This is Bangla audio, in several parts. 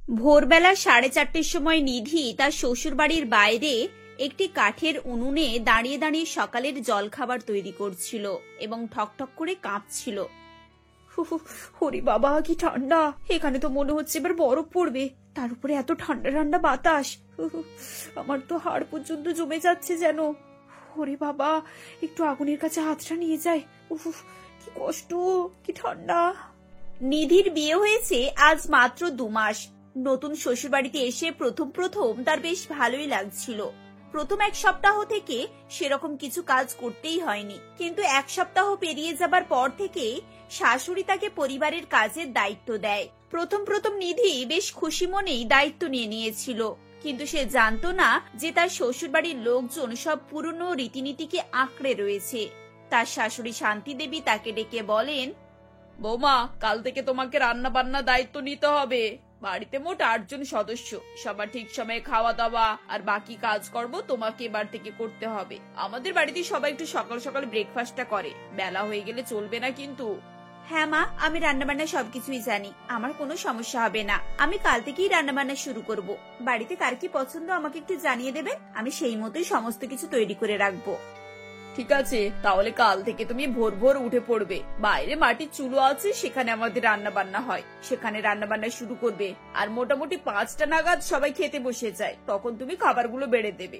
ভোরবেলা 4:30টার সময় নিধি তার শ্বশুর বাড়ির বাইরে একটি কাঠের উনুনে দাঁড়িয়ে দাঁড়িয়ে সকালের জলখাবার তৈরি করছিল এবং ঠকঠক করে কাঁপছিল। হরি বাবা, কি ঠান্ডা! এখানে তো মনে হচ্ছে এবার বরফ পড়বে, তার উপরে এত ঠান্ডা ঠান্ডা বাতাস। আমার তো হাড় পর্যন্ত জমে যাচ্ছে যেন। হরি বাবা, একটু আগুনের কাছে হাতটা নিয়ে যায়। কি কষ্ট, কি ঠান্ডা। নিধির বিয়ে হয়েছে আজ মাত্র 2 মাস। নতুন শ্বশুরবাড়িতে এসে প্রথম প্রথম তার বেশ ভালোই লাগছিল। প্রথম 1 সপ্তাহ থেকে সেরকম কিছু কাজ করতেই হয়নি, কিন্তু 1 সপ্তাহ পেরিয়ে যাবার পর থেকে শাশুড়ি তাকে পরিবারের কাজের দায়িত্ব দেয়। প্রথম প্রথম নিধি বেশ খুশি মনেই দায়িত্ব নিয়ে নিয়েছিল, কিন্তু সে জানতো না যে তার শ্বশুরবাড়ির লোকজন সব পুরনো রীতিনীতিকে আঁকড়ে রয়েছে। তার শাশুড়ি শান্তি দেবী তাকে ডেকে বলেন, বৌমা, কাল থেকে তোমাকে রান্না বান্না দায়িত্ব নিতে হবে। বাড়িতে মোট 8 জন সদস্য, সবার ঠিক সময়ে খাওয়া দাওয়া আর বাকি কাজকর্ম তোমাকে এবার থেকে করতে হবে। আমাদের বাড়িতে সবাই একটু সকাল সকাল ব্রেকফাস্টটা করে, বেলা হয়ে গেলে চলবে না কিন্তু। হ্যাঁ মা, আমি রান্নাবান্না সবকিছুই জানি, আমার কোনো সমস্যা হবে না। আমি কাল থেকেই রান্নাবান্না শুরু করব। বাড়িতে কার কি পছন্দ আমাকে একটু জানিয়ে দেবেন, আমি সেই মতোই সমস্ত কিছু তৈরি করে রাখবো। ঠিক আছে, তাহলে কাল থেকে তুমি ভোর ভোর উঠে পড়বে। বাইরে মাটির চুলো আছে, সেখানে আমাদের রান্না বান্না হয়, সেখানে রান্না বান্না শুরু করবে। আর মোটামুটি 5টা নাগাদ সবাই খেতে বসে যায়, তখন তুমি খাবারগুলো বেড়ে দেবে।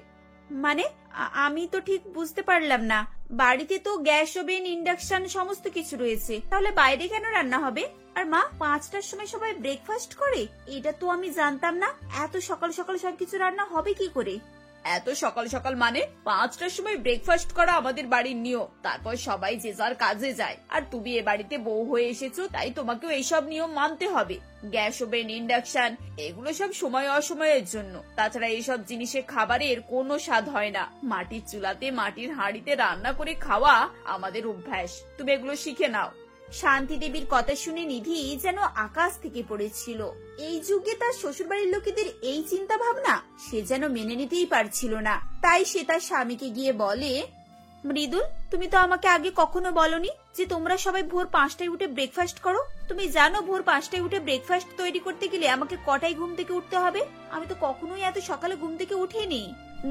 মানে আমি তো ঠিক বুঝতে পারলাম না। বাড়িতে তো গ্যাস ওভেন, ইন্ডাকশন সমস্ত কিছু রয়েছে, তাহলে বাইরে কেন রান্না হবে? আর মা, 5টার সময় সবাই ব্রেকফাস্ট করে? এটা তো আমি জানতাম না। এত সকাল সকাল সবকিছু রান্না হবে কি করে? এত সকাল সকাল মানে 5টার সময় ব্রেকফাস্ট করা আমাদের বাড়ির নিয়ম। তারপর সবাই যে যার কাজে যায়। আর তুমি এ বাড়িতে বউ হয়ে এসেছো, তাই তোমাকেও এইসব নিয়ম মানতে হবে। গ্যাস ওভেন, ইন্ডাকশন এগুলো সব সময় অসময়ের জন্য। তাছাড়া এইসব জিনিসে খাবারের কোনো স্বাদ হয় না। মাটির চুলাতে মাটির হাঁড়িতে রান্না করে খাওয়া আমাদের অভ্যাস। তুমি এগুলো শিখে নাও। শান্তি দেবীর কথা শুনে নিধি যেন আকাশ থেকে পড়েছিল। এই যুগে তার শ্বশুরবাড়ির লোকেদের এই চিন্তা ভাবনা সে যেন মেনে নিতেই পারছিল না। তাই সে তার স্বামীকে গিয়ে বলে, মৃদুল, তুমি তো আমাকে আগে কখনো বলনি যে তোমরা সবাই ভোর 5টায় উঠে ব্রেকফাস্ট করো। তুমি জানো ভোর 5টায় উঠে ব্রেকফাস্ট তৈরি করতে গেলে আমাকে কটায় ঘুম থেকে উঠতে হবে? আমি তো কখনোই এত সকালে ঘুম থেকে উঠিনি।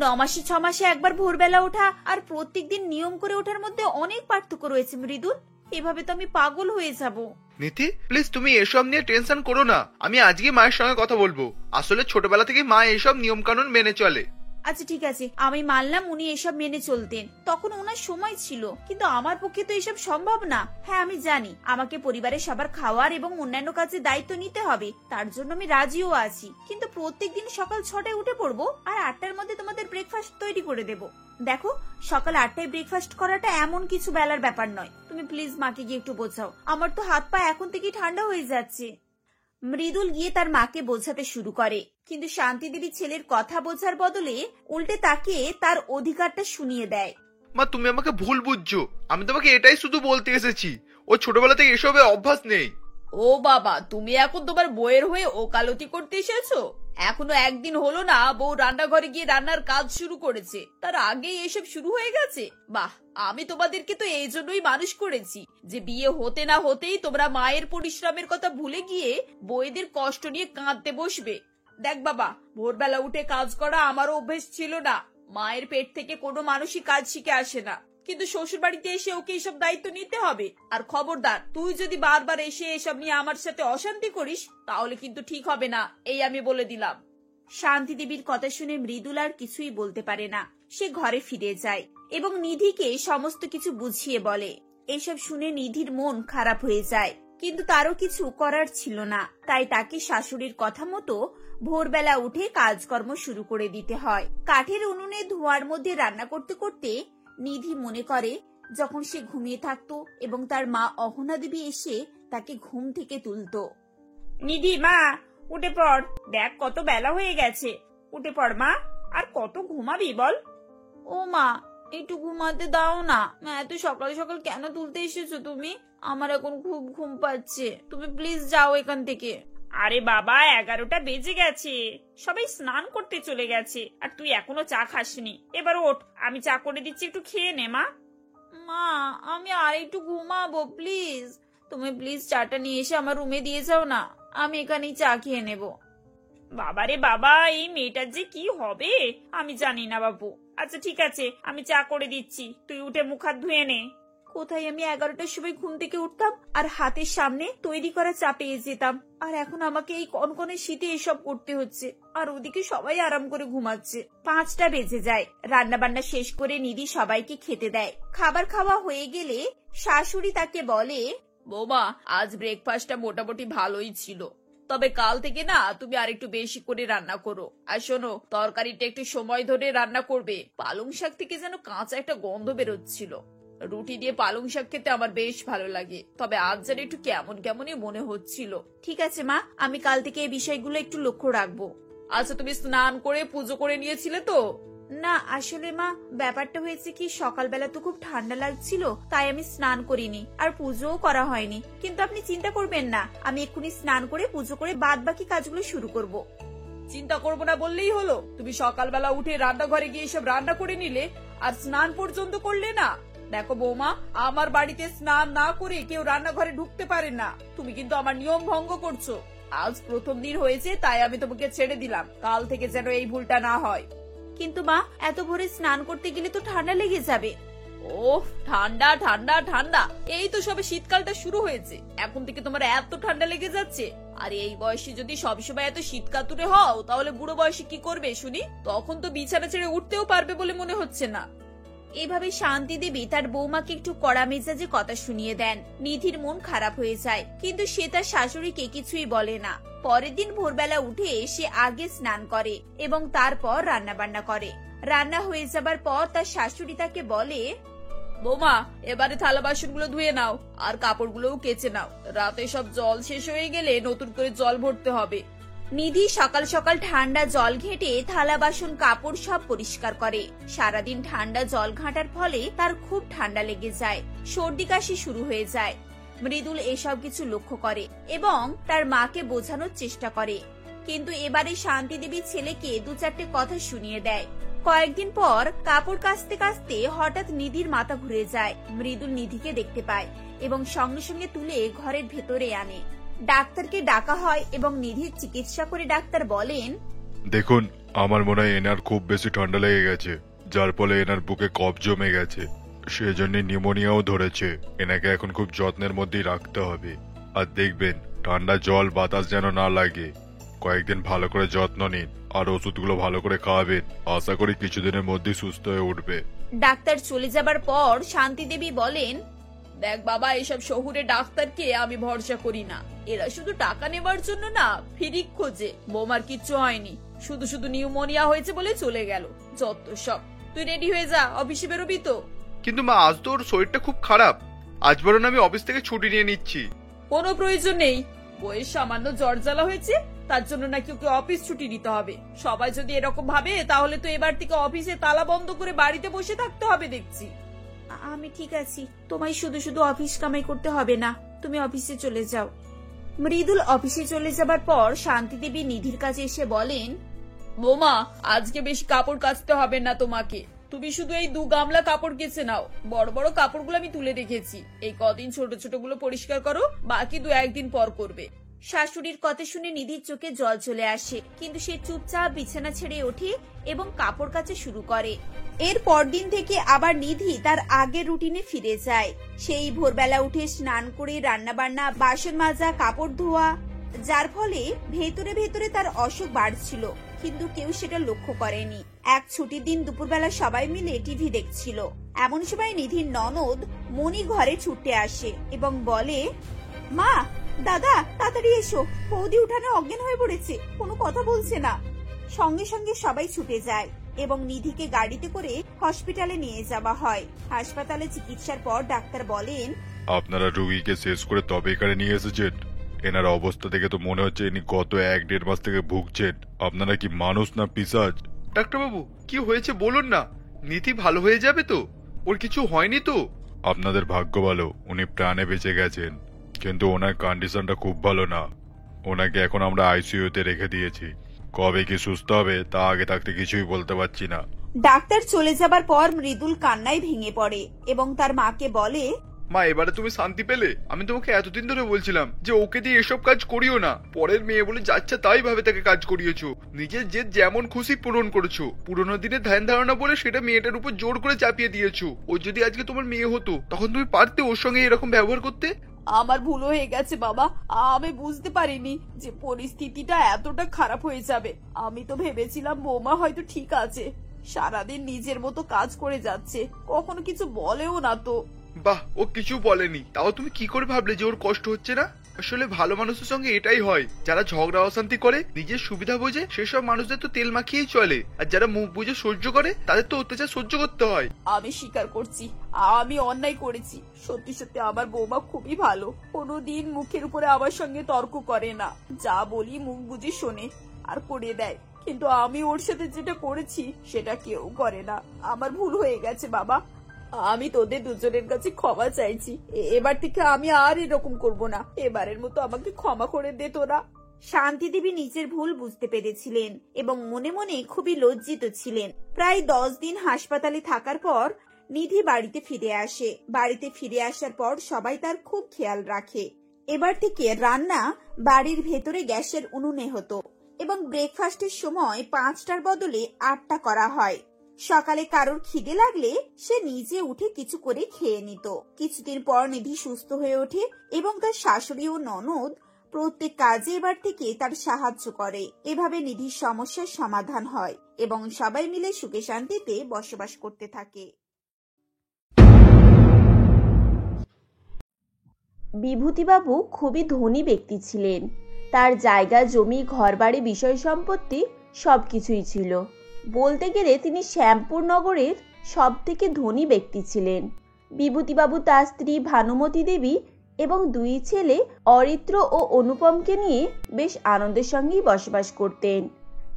9 মাসে 6 মাসে একবার ভোরবেলা ওঠা আর প্রত্যেকদিন নিয়ম করে ওঠার মধ্যে অনেক পার্থক্য রয়েছে মৃদুল। এভাবে তো আমি পাগল হয়ে যাব। নিধি, প্লিজ তুমি এসব নিয়ে টেনশন করো না। আমি আজকে মায়ের সঙ্গে কথা বলবো। আসলে ছোটবেলা থেকে মা এসব নিয়ম কানুন মেনে চলে। আচ্ছা ঠিক আছে, আমি মানলাম উনি এসব মেনে চলতেন, তখন ওনার সময় ছিল, কিন্তু আমার পক্ষে তো এসব সম্ভব না। হ্যাঁ আমি জানি আমাকে পরিবারের সবার খাওয়ার এবং অন্যান্য কাজে দায়িত্ব নিতে হবে, তার জন্য আমি রাজিও আছি, কিন্তু প্রত্যেকদিন সকাল 6টায় উঠে পড়বো আর 8টার মধ্যে তোমাদের ব্রেকফাস্ট তৈরি করে দেবো। দেখো, সকাল 8টায় ব্রেকফাস্ট করাটা এমন কিছু বেলার ব্যাপার নয়। তুমি প্লিজ মাকে গিয়ে একটু বোঝাও, আমার তো হাত পা এখন থেকেই ঠান্ডা হয়ে যাচ্ছে। মৃদুল গিয়ে তার মাকে বোঝাতে শুরু করে, কিন্তু শান্তি দেবী ছেলের কথা বোঝার বদলে উল্টে তাকে তার অধিকারটা শুনিয়ে দেয়। মা, তুমি আমাকে ভুল বুঝছো। আমি তোমাকে এটাই শুধু বলতে এসেছি, ও ছোটবেলা থেকে এসবে অভ্যাস নেই। ও বাবা, তুমি এখন তোমার বউয়ের হয়ে ওকালতি করতে এসেছো? এখনো একদিন হলো না বউ রান্নাঘরে গিয়ে রান্নার কাজ শুরু করেছে, তার আগেই এসব শুরু হয়ে গেছে। বাহ, আমি তোমাদেরকে তো এই জন্যই মানুষ করেছি যে বিয়ে হতে না হতেই তোমরা মায়ের পরিশ্রমের কথা ভুলে গিয়ে বউদের কষ্ট নিয়ে কাঁদতে বসবে। দেখ বাবা, ভোরবেলা উঠে কাজ করা আমারও অভ্যেস ছিল না। মায়ের পেট থেকে কোনো মানুষই কাজ শিখে আসে না, কিন্তু শ্বশুর বাড়িতে এসে ওকে এসব দায়িত্ব নিতে হবে। আর খবরদার, তুই যদি বারবার এসে এসব নিয়ে আমার সাথে অশান্তি করিস তাহলে কিন্তু ঠিক হবে না, এই আমি বলে দিলাম। শান্তি দেবীর কথা শুনে মৃদুল আর কিছুই বলতে পারে না। সে ঘরে ফিরে যায় এবং নিধিকে সমস্ত কিছু বুঝিয়ে বলে। এসব শুনে নিধির মন খারাপ হয়ে যায়, কিন্তু তারও কিছু করার ছিল না। তাই তাকে শাশুড়ির কথা মতো ভোরবেলা উঠে কাজকর্ম শুরু করে দিতে হয়। কাঠের উনুনে ধোঁয়ার মধ্যে রান্না করতে করতে নিধি মনে করে যখন সে ঘুমিয়ে থাকতো এবং তার মা অহনা দেবী এসে তাকে ঘুম থেকে তুলতো। নিধি মা, উঠে পড়, দেখ কত বেলা হয়ে গেছে, উঠে পড় মা। আর কত ঘুমাবি বল? ও মা, একটু ঘুমাতে দাও না। এত সকাল সকাল কেন তুলতে এসেছো তুমি? আমার এখন খুব ঘুম পাচ্ছে, তুমি প্লিজ যাও এখান থেকে। আরে বাবা, 11টা বেজে গেছে, সবাই স্নান করতে চলে গেছে, আর তুই এখনো চা খাসনি। এবার ওঠ, আমি চা করে দিচ্ছি, একটু খেয়ে নে মা। মা, আমি আর একটু ঘুমাবো প্লিজ। তুমি প্লিজ চাটা নিয়ে এসে আমার রুমে দিয়ে যাও না, আমি এখানেই চা খেয়ে নেব। বাবারে বাবা, এই মেয়েটার যে কি হবে আমি জানি না বাবু। আচ্ছা ঠিক আছে, আমি চা করে দিচ্ছি, তুই উঠে মুখ হাত ধুয়ে নে। কোথায় আমি 11টার সময় ঘুম থেকে উঠতাম আর হাতের সামনে তৈরি করা চা পেয়ে যেতাম, আর এখন আমাকে এই কনকনে শীতে এসব করতে হচ্ছে, আর ওদিকে সবাই আরাম করে ঘুমাচ্ছে। 5টা বেজে যায়। রান্না বান্না শেষ করে নিধি সবাইকে খেতে দেয়। খাবার খাওয়া হয়ে গেলে শাশুড়ি তাকে বলে, বৌমা, আজ ব্রেকফাস্টটা মোটামুটি ভালোই ছিল, তবে কাল থেকে না তুমি আরেকটু বেশি করে রান্না করো। আর শোনো, তরকারিটা একটু সময় ধরে রান্না করবে। পালং শাক থেকে যেন কাঁচা একটা গন্ধ বেরোচ্ছিল। রুটি দিয়ে পালং শাক খেতে আমার বেশ ভালো লাগে, তবে আজ যেন একটু কেমন কেমনই মনে হচ্ছিল। ঠিক আছে মা, আমি কাল থেকে এই বিষয়গুলো একটু লক্ষ্য রাখবো। আচ্ছা, তুমি স্নান করে পুজো করে নিয়েছিলে তো? না আসলে মা, ব্যাপারটা হয়েছে কি, সকালবেলা তো খুব ঠান্ডা লাগছিল, তাই আমি স্নান করিনি আর পুজোও করা হয়নি। কিন্তু আপনি চিন্তা করবেন না, আমি এক্ষুনি স্নান করে পুজো করে বাদ বাকি কাজগুলো শুরু করব। চিন্তা করবো না বললেই হলো? তুমি সকালবেলা উঠে রান্নাঘরে গিয়ে সব রান্না করে নিলে আর স্নান পর্যন্ত করলে না। দেখো বৌমা, আমার বাড়িতে স্নান না করে কেউ রান্নাঘরে ঢুকতে পারে না। তুমি কিন্তু আমার নিয়ম ভঙ্গ করছো। আজ প্রথম দিন হয়েছে, তাই আমি তোমাকে ছেড়ে দিলাম। কাল থেকে যেন এই ভুলটা না হয়। কিন্তু মা, এত ভোরে স্নান করতে গেলে তো ঠান্ডা লেগে যাবে। ওহ, ঠান্ডা ঠান্ডা ঠান্ডা, এই তো সবে শীতকালটা শুরু হয়েছে, এখন থেকে তোমার এত ঠান্ডা লেগে যাচ্ছে? আর এই বয়সে যদি সবসময় এত শীতকাতুরে হও, তাহলে বুড়ো বয়সে কি করবে শুনি? তখন তো বিছানা ছেড়ে উঠতেও পারবে বলে মনে হচ্ছে না। এভাবে শান্তি দেবী তার বৌমাকে একটু কড়া মেজাজে কথা শুনিয়ে দেন। নিধির মন খারাপ হয়ে যায়, কিন্তু সে তার শাশুড়িকে কিছুই বলে না। পরের দিন ভোরবেলা উঠে সে আগে স্নান করে এবং তারপর রান্না বান্না করে। রান্না হয়ে যাবার পর তার শাশুড়ি তাকে বলে, বৌমা, এবারে থালা বাসনগুলো ধুয়ে নাও আর কাপড়গুলোও কেচে নাও। রাতে সব জল শেষ হয়ে গেলে নতুন করে জল ভরতে হবে। নিধি সকাল সকাল ঠান্ডা জল ঘেঁটে থালা বাসন কাপড় সব পরিষ্কার করে। সারাদিন ঠান্ডা জল ঘাঁটার ফলে তার খুব ঠান্ডা লেগে যায়, সর্দি কাশি শুরু হয়ে যায়। মৃদুল এসব কিছু লক্ষ্য করে এবং তার মাকে বোঝানোর চেষ্টা করে, কিন্তু এবারে শান্তি দেবী ছেলেকে 2-4টে কথা শুনিয়ে দেয়। কয়েকদিন পর কাপড় কাচতে কাচতে হঠাৎ নিধির মাথা ঘুরে যায়। মৃদুল নিধিকে দেখতে পায় এবং সঙ্গে সঙ্গে তুলে ঘরের ভেতরে আনে। ডাক্তারকে ডাকা হয় এবং নিধির চিকিৎসা করে ডাক্তার বলেন, দেখুন, আমার মনে হয় এনার খুব বেশি ঠান্ডা লেগে গেছে, যার ফলে এনার বুকে কফ জমে গেছে, সেজন্য নিউমোনিয়াও ধরেছে। এনাকে এখন খুব যত্নের মধ্যেই রাখতে হবে। আর দেখবেন ঠান্ডা জল বাতাস যেন না লাগে। কয়েকদিন ভালো করে যত্ন নিন আর ওষুধগুলো ভালো করে খাওয়াবেন। আশা করি কিছুদিনের মধ্যেই সুস্থ হয়ে উঠবে। ডাক্তার চলে যাবার পর শান্তি দেবী বলেন, দেখ বাবা, এসব শহুরে ডাক্তারকে আমি ভরসা করি না। এরা শুধু টাকা নেবার জন্য না ফিরিক খোঁজে। বৌমার কিচ্ছু হয়নি, শুধু শুধু নিউমোনিয়া হয়েছে বলে চলে গেল। যত সব। তুই রেডি হয়ে যা, অফিসে বেরোবি তো? কিন্তু মা, আজ তো ওর শরীরটা খুব খারাপ, আজ বরং আমি অফিস থেকে ছুটি নিয়ে নিচ্ছি। কোনো প্রয়োজন নেই। বইয়ের সামান্য জ্বর জ্বালা হয়েছে, তার জন্য নাকি ওকে অফিস ছুটি নিতে হবে? সবাই যদি এরকম ভাবে, তাহলে তো এবার থেকে অফিসে তালা বন্ধ করে বাড়িতে বসে থাকতে হবে দেখছি। আমি ঠিক আছি, তোমায় শুধু শুধু অফিস কামাই করতে হবে না, তুমি অফিসে চলে যাও। মৃদুল অফিসে চলে যাবার পর শান্তি দেবী নিধির কাছে এসে বলেন, বৌমা, আজকে বেশি কাপড় কাচতে হবে না তোমাকে। তুমি শুধু এই 2 গামলা কাপড় কেচে নাও। বড় বড় কাপড়গুলো আমি তুলে রেখেছি, এই কদিন ছোট ছোট গুলো পরিষ্কার করো, বাকি 2-1 দিন পর করবে। শাশুড়ির কথা শুনে নিধির চোখে জল চলে আসে, কিন্তু সে চুপচাপ বিছানা ছেড়ে ওঠে এবং কাপড় কাচা শুরু করে। এর পরদিন থেকে আবার নিধি তার আগের রুটিনে ফিরে যায়। সেই ভোরবেলা উঠে স্নান করে রান্না বান্না, বাসন মাজা, কাপড় ধোয়া, যার ফলে ভেতরে ভেতরে তার অসুখ বাড়ছিল, কিন্তু কেউ সেটা লক্ষ্য করেনি। এক ছুটির দিন দুপুরবেলা সবাই মিলে টিভি দেখছিল। এমন সময় নিধির ননদ মনি ঘরে ছুটে আসে এবং বলে, মা, দাদা, তাড়াতাড়ি এসো, বৌদি উঠানে অজ্ঞান হয়ে পড়েছে, কোনো কথা বলছে না। সঙ্গে সঙ্গে সবাই ছুটে যায় এবং নিধিকে গাড়িতে করে হসপিটালে নিয়ে যাওয়া হয়। হাসপাতালে চিকিৎসার পর ডাক্তার বলেন, আপনারা রোগীকে শেষ করে তবে এখানে নিয়ে এসেছেন? এনার অবস্থা দেখে তো মনে হচ্ছে ইনি গত 1-1.5 মাস থেকে ভুগছেন। আপনারা কি মানুষ না পিশাচ? ডাক্তারবাবু, কি হয়েছে বলুন না। নিধি ভালো হয়ে যাবে তো? ওর কিছু হয়নি তো? আপনাদের ভাগ্য ভালো, উনি প্রাণে বেঁচে গেছেন, কিন্তু ওনার কন্ডিশনটা খুব ভালো না। ওনাকে এখন আমরা আইসিইউতে রেখে দিয়েছি। কবে কি সুস্থ হবে তা আগে থাকতে কিছুই বলতে পারছি না। ডাক্তার চলে যাবার পর মৃদুল কান্নায় ভেঙে পড়ে এবং তার মাকে বলে, মা এবারে তুমি শান্তি পেলে? আমি তোমাকে এতদিন ধরে বলছিলাম যে ওকে দিয়ে এসব কাজ করিও না। পরের মেয়ে বলে যাচ্ছে তাই ভাবে তাকে কাজ করিয়েছো। নিজের জেদ যেমন খুশি পূরণ করেছো। পুরোনো দিনে ধ্যান ধারণা বলে সেটা মেয়েটার উপর জোর করে চাপিয়ে দিয়েছো। ও যদি আজকে তোমার মেয়ে হতো তখন তুমি পারতে ওর সঙ্গে এরকম ব্যবহার করতে? আমার ভুল হয়ে গেছে বাবা, আমি বুঝতে পারিনি যে পরিস্থিতিটা এতটা খারাপ হয়ে যাবে। আমি তো ভেবেছিলাম বৌমা হয়তো ঠিক আছে, সারাদিন নিজের মতো কাজ করে যাচ্ছে, কখনো কিছু বলেও না তো। বাহ, ও কিছু বলেনি, তাও তুমি কি করে ভাবলে যে ওর কষ্ট হচ্ছে না? আসলে ভালো মানুষের সঙ্গে এটাই হয়, যারা ঝগড়া অশান্তি করে নিজের সুবিধা বোঝে সেসব মানুষদের তো তেল মাখিয়েই চলে, আর যারা মুখ বুঝে সহ্য করে তাদের তো অত্যাচার সহ্য করতে হয়। আমি স্বীকার করছি আমি অন্যায় করেছি। সত্যি সত্যি আমার বৌমা খুবই ভালো, কোনোদিন মুখের উপরে আমার সঙ্গে তর্ক করে না, যা বলি মুখ বুঝে শোনে আর করে দেয়। কিন্তু আমি ওর সাথে যেটা করেছি সেটা কেউ করে না। আমার ভুল হয়ে গেছে বাবা, আমি তোদের দুজনের কাছে ক্ষমা চাইছি। এবার থেকে আমি আর এরকম করব না। এবারের মতো আমাকে ক্ষমা করে দে তোরা। শান্তি দেবী নিজের ভুল বুঝতে পেরেছিলেন এবং মনে মনে খুবই লজ্জিত ছিলেন। প্রায় 10 দিন হাসপাতালে থাকার পর নিধি বাড়িতে ফিরে আসে। বাড়িতে ফিরে আসার পর সবাই তার খুব খেয়াল রাখে। এবার থেকে রান্না বাড়ির ভেতরে গ্যাসের উনুনে হতো এবং ব্রেকফাস্টের সময় 5টার বদলে 8টা করা হয়। সকালে কারোর খিদে লাগলে সে নিজে উঠে কিছু করে খেয়ে নিত। কিছুদিন পর নিধি সুস্থ হয়ে ওঠে এবং তার শাশুড়ি ও ননদ প্রত্যেক কাজে এবার থেকে তার সাহায্য করে। এভাবে নিধির সমস্যার সমাধান হয় এবং সবাই মিলে সুখে শান্তিতে বসবাস করতে থাকে। বিভূতিবাবু খুবই ধনী ব্যক্তি ছিলেন। তার জায়গা জমি ঘরবাড়ি বিষয় সম্পত্তি সবকিছুই ছিল। বলতে গেলে তিনি শ্যামপুর নগরের সব থেকে ধনী ব্যক্তি ছিলেন। বিভূতিবাবু তার স্ত্রী ভানুমতী দেবী এবং 2 ছেলে অরিত্র ও অনুপমকে নিয়ে বেশ আনন্দের সঙ্গেই বসবাস করতেন।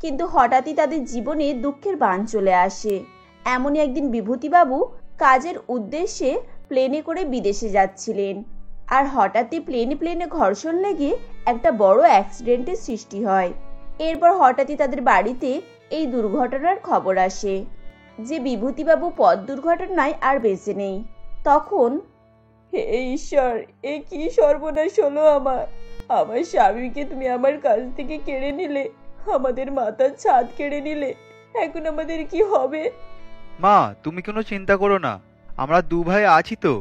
কিন্তু হঠাৎই তাদের জীবনে দুঃখের বান চলে আসে। এমনই একদিন বিভূতিবাবু কাজের উদ্দেশ্যে প্লেনে করে বিদেশে যাচ্ছিলেন, আর হঠাৎই প্লেনে ঘর্ষণ লেগে একটা বড় অ্যাক্সিডেন্টের সৃষ্টি হয়। এরপর হঠাৎই তাদের বাড়িতে এই দুর্ঘটনার খবর আসে যে বিভূতিবাবু পথ দুর্ঘটনায় আর বেঁচে নেই। তখন হে ঈশ্বর, এ কি সর্বনাশ হলো আমার স্বামীকে তুমি আমার কাছ থেকে কেড়ে নিলে, আমাদের মাথার ছাদ কেড়ে নিলে, এখন আমাদের কি হবে? মা, তুমি কোনো চিন্তা করো না, আমরা 2 ভাই আছি তো।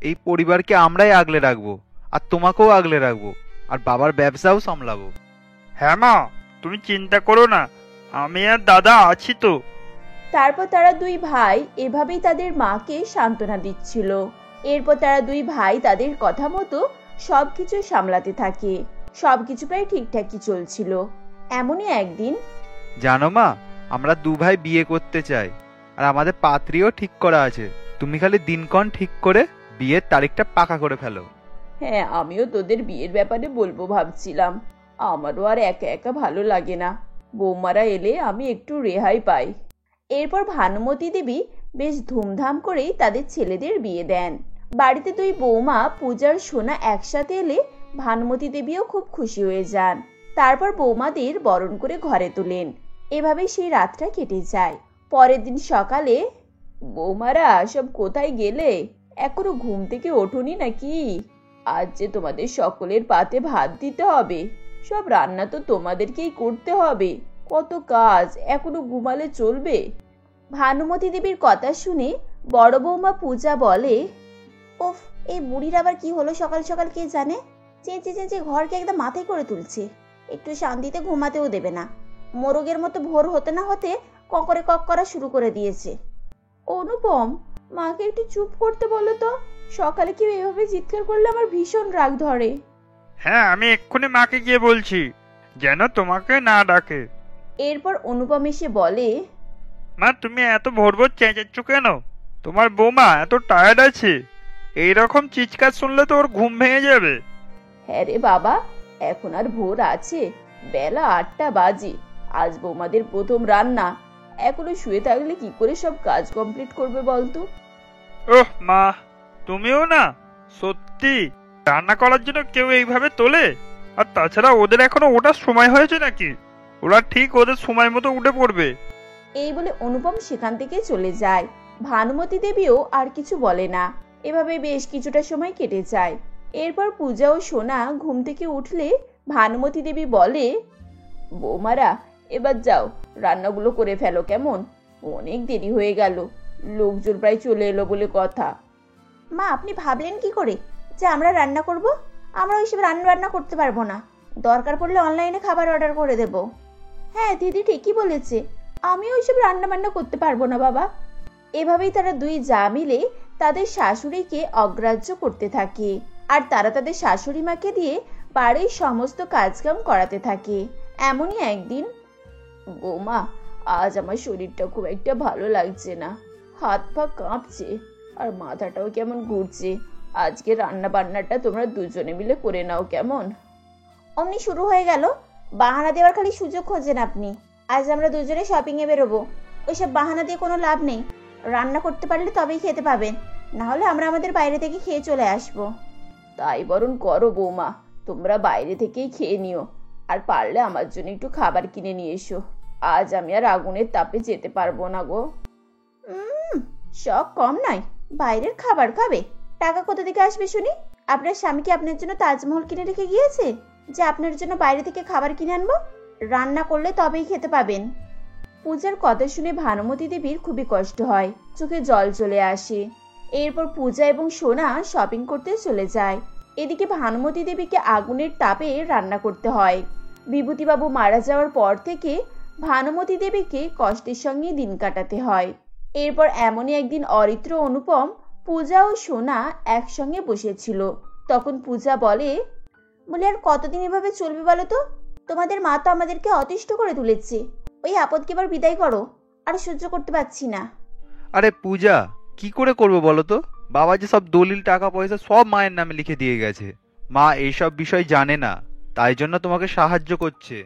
এই পরিবারকে আমরাই আগলে রাখবো, আর তোমাকেও আগলে রাখবো, আর বাবার ব্যবসাও সামলাবো। হ্যাঁ মা, তুমি চিন্তা করো না, আমি আর দাদা আছি তো। তারপর তারা 2 ভাই এভাবেই তাদের মাকে সান্ত্বনা দিচ্ছিল। এরপর তারা 2 ভাই তাদের কথা মতো সবকিছু সামলাতে থাকে। সবকিছু প্রায় ঠিকঠাকই চলছিল। এমনই একদিন, জানো মা, আমরা 2 ভাই বিয়ে করতে চাই, আর আমাদের পাত্রীও ঠিক করা আছে। তুমি খালি দিনক্ষণ ঠিক করে বিয়ের তারিখটা পাকা করে ফেলো। হ্যাঁ, আমিও তোদের বিয়ের ব্যাপারে বলবো ভাবছিলাম। আমারও আর একা একা ভালো লাগে না, বৌমারা এলে আমি একটু রেহাই পাই। এরপর ভানুমতী দেবী বেশ ধুমধাম করেই তাদের ছেলেদের বিয়ে দেন। বাড়িতে 2 বৌমা পূজার সোনা একসাথে এলে ভানুমতী দেবীও খুব খুশি হয়ে যান। তারপর বৌমাদের বরণ করে ঘরে তোলেন। এভাবেই সেই রাতটা কেটে যায়। পরের দিন সকালে, বৌমারা সব কোথায় গেলে? এখনো ঘুম থেকে ওঠোনি নাকি? আজ যে তোমাদের সকলের পাতে ভাত দিতে হবে, সব রান্না তো তোমাদেরকেই করতে হবে। কত কাজ, এখনো ঘুমালে চলবে? ভানুমতী দেবীর কথা শুনে বড় বৌমা পূজা বলে, ওফ, এই বুড়ির আবার কি হলো সকাল সকাল কে জানে। চেঁচে চেঁচে ঘরকে একদম মাথায় করে তুলছে, একটু শান্তিতে ঘুমাতেও দেবে না। মোরগের মতো ভোর হতে না হতে ককরে কক করা শুরু করে দিয়েছে। অনুপম, মাকে একটু চুপ করতে বলো তো। সকালে কেউ এভাবে চিৎকার করলে আমার ভীষণ রাগ ধরে। হ্যাঁ, আমি এক্ষুনি মাকে গিয়ে বলছি যেন তোমাকে না ডাকে। এরপর অনুপম এসে বলে, মা, তুমি এত ভোর ভোর চেঁচাচ্ছ কেন? তোমার বৌমা এত টায়ার্ড আছে, এইরকম চিৎকার শুনলে তো ওর ঘুম ভেঙে যাবে। হ্যাঁ রে বাবা, এখন আর ভোর আছে, বেলা 8টা বাজে। আজ বৌমাদের প্রথম রান্না, এখনো শুয়ে থাকলে কি করে সব কাজ কমপ্লিট করবে বলতো? ওহ মা, তুমিও না, সত্যি রান্না করার জন্য কেউ এইভাবে তোলে? আর তাছাড়া ওদের এখনো ওটার সময় হয়েছে নাকি? ওরা ঠিক ওদের সময় মতো উঠে পড়বে। এই বলে অনুপম সেখান থেকে চলে যায়। ভানুমতী দেবীও আর কিছু বলে না। এভাবে বেশ কিছুটা সময় কেটে যায়। এরপর পূজা ও সোনা ঘুম থেকে উঠলে ভানুমতী দেবী বলে, বৌমারা এবার যাও, রান্নাগুলো করে ফেলো কেমন, অনেক দেরি হয়ে গেল, লোকজন প্রায় চলে এলো বলে কথা। মা, আপনি ভাবলেন কি করে যে আমরা রান্না করব? আমরা ওইসব রান্না করতে পারবো না, দরকার পড়লে অনলাইনে খাবার অর্ডার করে দেব। হ্যাঁ দিদি ঠিকই বলেছে, আমি ওইসব রান্না করতে পারবো না বাবা। এভাবেই তারা দুই যা মিলে তাদের শাশুড়িকে অগ্রাহ্য করতে থাকে, আর তারা তাদের শাশুড়ি মাকে দিয়ে বাড়ির সমস্ত কাজকাম করাতে থাকে। এমনই একদিন, বৌমা আজ আমার শরীরটা খুব একটা ভালো লাগছে না, হাত পা কাঁপছে আর মাথাটাও কেমন ঘুরছে। আজকে রান্না বান্নাটা তোমরা দুজনে মিলে করে নাও কেমন। অমনি শুরু হয়ে গেল, বাহানা দেওয়ার খালি সুযোগ খোঁজেন আপনি। আজ আমরা দুজনে শপিংয়ে বেরোবো, ওইসব বাহানা দিয়ে কোনো লাভ নেই। রান্না করতে পারলে তবেই খেতে পাবেন, না হলে আমরা আমাদের বাইরে থেকে খেয়ে চলে আসবো। তাই বরং করো বৌমা, তোমরা বাইরে থেকেই খেয়ে নিও, আর পারলে আমার জন্য একটু খাবার কিনে নিয়ে এসো। আজ আমি আর আগুনের তাপে যেতে পারবো না গো। শখ কম নয়, বাইরের খাবার খাবে? টাকা কোথা থেকে আসবে শুনি? আপনার স্বামী কি আপনার জন্য তাজমহল কিনে রেখে গিয়েছে যে আপনার জন্য বাইরে থেকে খাবার কিনে আনবো? রান্না করলে তবেই খেতে পাবেন। পূজার কথা শুনে ভানুমতী দেবীর খুবই কষ্ট হয়, চোখে জল চলে আসে। এরপর পূজা এবং সোনা শপিং করতে চলে যায়। এদিকে ভানুমতী দেবীকে আগুনের তাপে রান্না করতে হয়। বিভূতিবাবু মারা যাওয়ার পর থেকে ভানুমতী দেবীকে কষ্টের সঙ্গে দিন কাটাতে হয়। এরপর এমনই একদিন অরিত্র অনুপম, পূজা ও সোনা একসঙ্গে বসেছিল। তখন পূজা বলে আর কতদিন এভাবে চলবে বলো তো? তোমাদের মা তো আমাদেরকে অতিষ্ঠ করে তুলেছে, ওই আপদকে এবার বিদায় করো, আর সহ্য করতে পারছি না। আরে পূজা, কি করে করবো বলো তো? বাবা যে সব দলিল টাকা পয়সা সব মায়ের নামে লিখে দিয়ে গেছে, মা এইসব বিষয় জানে না, তাই জন্য তোমাকে সাহায্য করছে।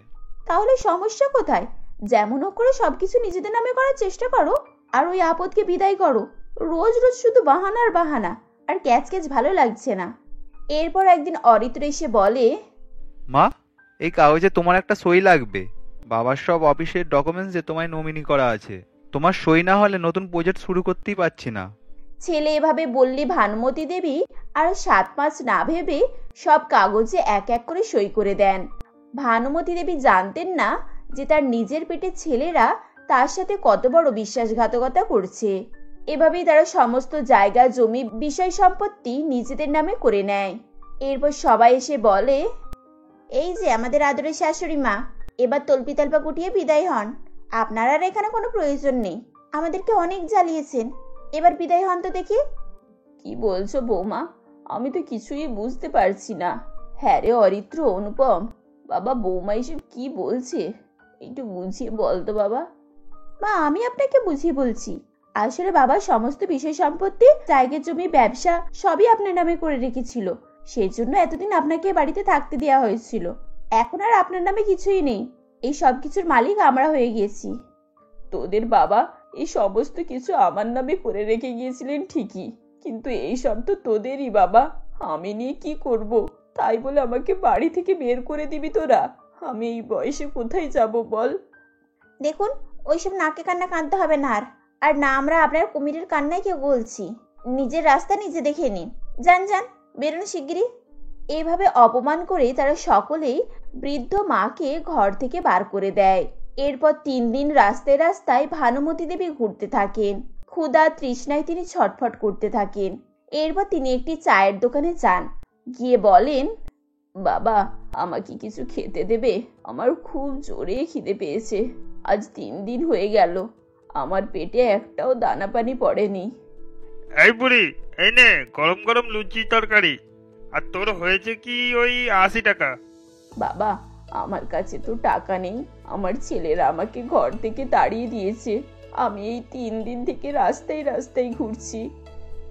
তাহলে সমস্যা কোথায়? যেমন হোক করে সবকিছু নিজেদের নামে করার চেষ্টা করো, আর ওই আপদকে বিদায় করো। রোজ রোজ শুধু বাহানা আর বাহানা, আর ক্যাচ ভালো লাগছে না। এরপর একদিন অরিত্র এসে বলে, মা এই কাগজে তোমার একটা সই লাগবে, বাবার সব অফিসের ডকুমেন্টস যে তোমায় নমিনি করা আছে, তোমার সই না হলে নতুন প্রজেক্ট শুরু করতেই পারছি না। ছেলে এভাবে বললে ভানুমতী দেবী আর 7-5 না ভেবে সব কাগজে এক এক করে সই করে দেন। ভানুমতী দেবী জানতেন না যে তার নিজের পেটের ছেলেরা তার সাথে কত বড় বিশ্বাসঘাতকতা করছে। এভাবেই তারা সমস্ত জায়গা জমি বিষয় সম্পত্তি নিজেদের নামে করে নেয়। এরপর সবাই এসে বলে, এই যে আমাদের আদরের শাশুড়ি মা, এবার তল্পিতাল্পা গুটিয়ে বিদায় হন। আপনার আর এখানে কোনো প্রয়োজন নেই, আমাদেরকে অনেক জ্বালিয়েছেন, এবার বিদায় হন তো দেখি। কি বলছো বৌমা? আমি তো কিছুই বুঝতে পারছি না। হ্যাঁ রে অরিত্র, অনুপম, বাবা বৌমা এসব কি বলছে, একটু বুঝিয়ে বলতো বাবা। মা আমি আপনাকে বুঝিয়ে বলছি, আসলে বাবা সমস্ত বিষয় সম্পত্তি, জায়গা জমি, ব্যবসা সবই আপনার নামে করে রেখেছিল, সেই জন্য এতদিন আপনাকে বাড়িতে থাকতে দেওয়া হয়েছিল। এখন আর আপনার নামে কিছুই নেই, এই সব কিছুর মালিক আমরা হয়ে গেছি। তোদের বাবা এই সমস্ত কিছু আমার নামে করে রেখে গিয়েছিলেন ঠিকই, কিন্তু এই সব তো তোদেরই বাবা, আমি নিয়ে কি করব? তাই বলে আমাকে বাড়ি থেকে বের করে দিবি তোরা? আমি এই বয়সে কোথায় যাব বল? দেখুন, ওইসব নাকে কান্না কাঁদতে হবে না, আর না আমরা আপনার কুমিরের কান্নায় কেউ বলছি। নিজের রাস্তা নিজে দেখে নিন, যান যান, বেরোন শিগগিরই। এইভাবে অপমান করে তারা সকলেই বৃদ্ধ মাকে ঘর থেকে বার করে দেয়। এরপর 3 দিন রাস্তায় রাস্তায় ভানুমতী দেবী ঘুরতে থাকেন। ক্ষুধা তৃষ্ণায় তিনি ছটফট করতে থাকেন। এরপর তিনি একটি চায়ের দোকানে যান, গিয়ে বলেন, বাবা আমাকে কিছু খেতে দেবে? আমার খুব জোরে খিদে পেয়েছে, আজ 3 দিন হয়ে গেল, আমার পেটে একটাও দানা পানি পড়েনি। এই বুড়ি, এই নে গরম গরম লুচি তরকারি। আর তোর হয়েছে কি ওই 80 টাকা? বাবা আমার কাছে তো টাকা নেই, আমার ছেলেরা আমাকে ঘর থেকে তাড়িয়ে দিয়েছে, আমি এই 3 দিন থেকে রাস্তায় রাস্তায় ঘুরছি।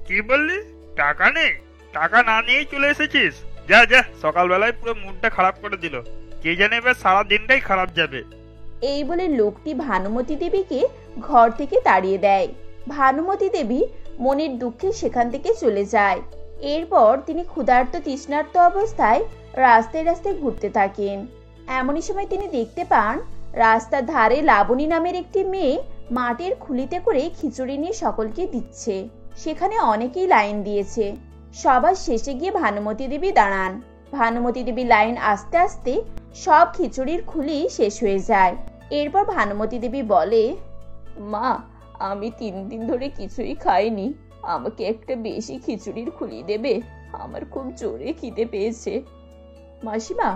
কি বললি? টাকা নেই? টাকা না নিয়েই চলে এসেছিস? যা যা, সকালবেলায় পুরো মুডটা খারাপ করে দিল, কে জানে এবার সারা দিনটাই খারাপ যাবে। এই বলে লোকটি ভানুমতী দেবীকে ঘর থেকে তাড়িয়ে দেয়। ভানুমতী দেবী মনের দুঃখে সেখান থেকে চলে যায়। এরপর তিনি ক্ষুধার্ত তৃষ্ণার্ত অবস্থায় রাস্তায় রাস্তায় ঘুরতে থাকেন। এমনই সময় তিনি দেখতে পান রাস্তার ধারে লাবণী নামের একটি মেয়ে মাটির খুলিতে করে খিচুড়ি নিয়ে সকলকে দিচ্ছে। সেখানে অনেকেই লাইন দিয়েছে। সবার শেষে গিয়ে ভানুমতী দেবী দাঁড়ান। ভানুমতী দেবী লাইন আস্তে আস্তে সব খিচুড়ির খুলি শেষ হয়ে যায়। এরপর ভানুমতী দেবী বলে, মা, আমি 3 দিন ধরে কিছুই খাইনি, আমাকে একটা বেশি খিচুড়ির খুলি দেবে? আমার খুব জোরে খিদে পেয়েছে। মাসিমা,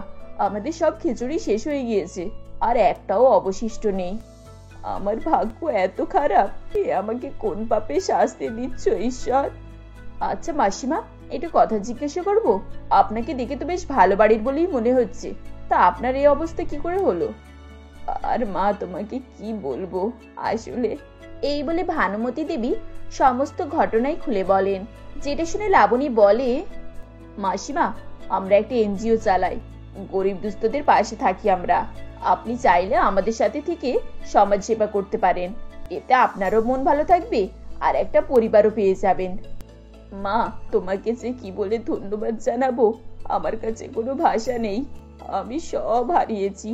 আমাদের সব খিচুড়ি শেষ হয়ে গিয়েছে, আর একটাও অবশিষ্ট নেই। আমার ভাগ্য এত খারাপ, এ আমাকে কোন পাপে শাস্তি দিচ্ছ ঈশ্বর? আচ্ছা মাসিমা, একটু কথা জিজ্ঞাসা করবো? আপনাকে দেখে তো বেশ ভালো বাড়ির বলেই মনে হচ্ছে, তা আপনার এই অবস্থা কি করে হলো? আর মা, তোমাকে কি বলবো আসলে। এই বলে ভানুমতী দেবী সমস্ত ঘটনাই খুলে বলেন। যেটা শুনে লাবণী বলে, মাসিমা, আমরা একটা এনজিও চালাই, গরিব দুস্থদের পাশে থাকি আমরা। আপনি চাইলে আমাদের সাথে থেকে সমাজ সেবা করতে পারেন, এতে আপনারও মন ভালো থাকবে আর একটা পরিবারও পেয়ে যাবেন। মা, তোমাকে যে কি বলে ধন্যবাদ জানাবো, আমার কাছে কোনো ভাষা নেই। আমি সব হারিয়েছি,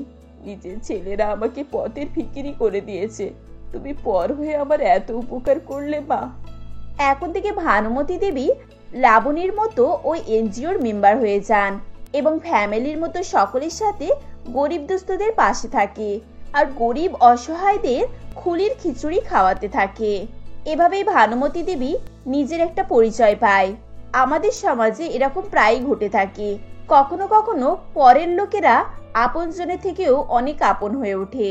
নিজের ছেলেরা আমাকে পথের ভিখিরি করে দিয়েছে, তুমি পর হয়ে আমার এত উপকার করলে মা। এখন থেকে ভানুমতী দেবী লাবণীর মতো ওই এনজিওর মেম্বার হয়ে যান এবং ফ্যামিলির মতো সকলের সাথে গরিব দুস্থদের পাশে থাকে আর গরিব অসহায়দের খুলির খিচুড়ি খাওয়াতে থাকে। এভাবেই ভানুমতী দেবী নিজের একটা পরিচয় পায়। আমাদের সমাজে এরকম প্রায়ই ঘটে থাকে। কখনো কখনো পরের লোকেরা আপনজনের থেকেও অনেক আপন হয়ে ওঠে।